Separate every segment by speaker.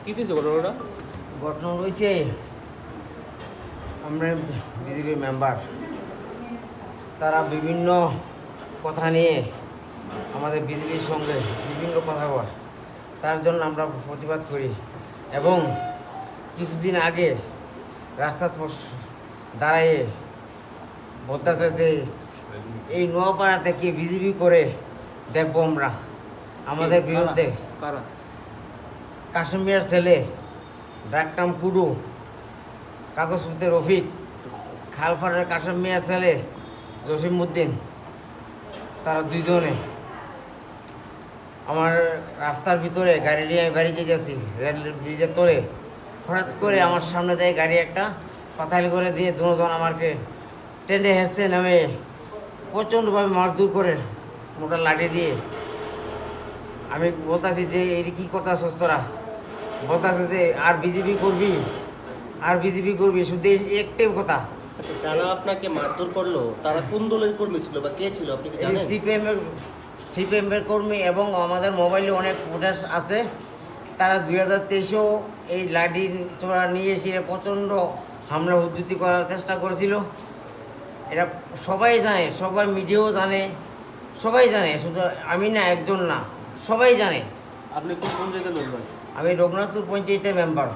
Speaker 1: কি দিয়েছে ঘটনাটা?
Speaker 2: ঘটনা রয়েছে, আমরা বিজেপি মেম্বার, তারা বিভিন্ন কথা নিয়ে আমাদের বিজেপির সঙ্গে বিভিন্ন কথা বলে, তার জন্য আমরা প্রতিবাদ করি। এবং কিছুদিন আগে রাস্তার দাঁড়িয়ে বলতেছে যে এই নোয়াপাড়া থেকে বিজেপি করে দেখবো আমরা, আমাদের বিরুদ্ধে।
Speaker 1: কারা?
Speaker 2: কাশিম মিয়ার ছেলে ডাকনাম কুডু, কাগজপত্রের রফিক, খালপাড়ের কাশিম মিয়ার ছেলে জসিমউদ্দিন, তারা দুইজনে আমার রাস্তার ভিতরে গাড়ি নিয়ে আমি বাড়ি যেতেছি, রেল ব্রিজের তলে হঠাৎ করে আমার সামনে দেয় গাড়ি একটা পাতালি করে দিয়ে দুজন আমাকে টেনে হেসছে নামে প্রচণ্ডভাবে মারধর করে মোটা লাঠি দিয়ে। আমি বলতেছি যে এটি কী করতেছস তোরা? বলতেছে যে আর বিজেপি করবি, আর বিজেপি করবি, শুধু একটাই কথা।
Speaker 3: আচ্ছা, যারা আপনাকে মারধর করলো তারা কোন দলের কর্মী ছিল বা কে ছিল আপনি কি জানেন?
Speaker 2: সিপিএমের কর্মী, এবং আমাদের মোবাইলে অনেক ফুটেজ আছে। তারা 2023-এও এই লাঠি তোরা নিয়ে এসে প্রচণ্ড হামলা উদ্ধৃতি করার চেষ্টা করেছিল। এটা সবাই জানে, সবাই মিডিয়াও জানে, সবাই জানে, শুধু আমি না, একজন না, সবাই জানে।
Speaker 1: আপনি কোন পঞ্চায়েতের লোক ভাই?
Speaker 2: আমি রঘুনাথপুর পঞ্চায়েতের মেম্বার,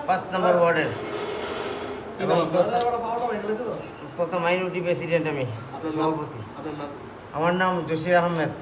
Speaker 2: 5 নম্বর ওয়ার্ডের, এবং তথা মাইনরিটি প্রেসিডেন্ট আমি,
Speaker 1: আপনার নাম?
Speaker 2: সভাপতি।
Speaker 1: আপনার নাম?
Speaker 2: আমার নাম জসির আহমেদ।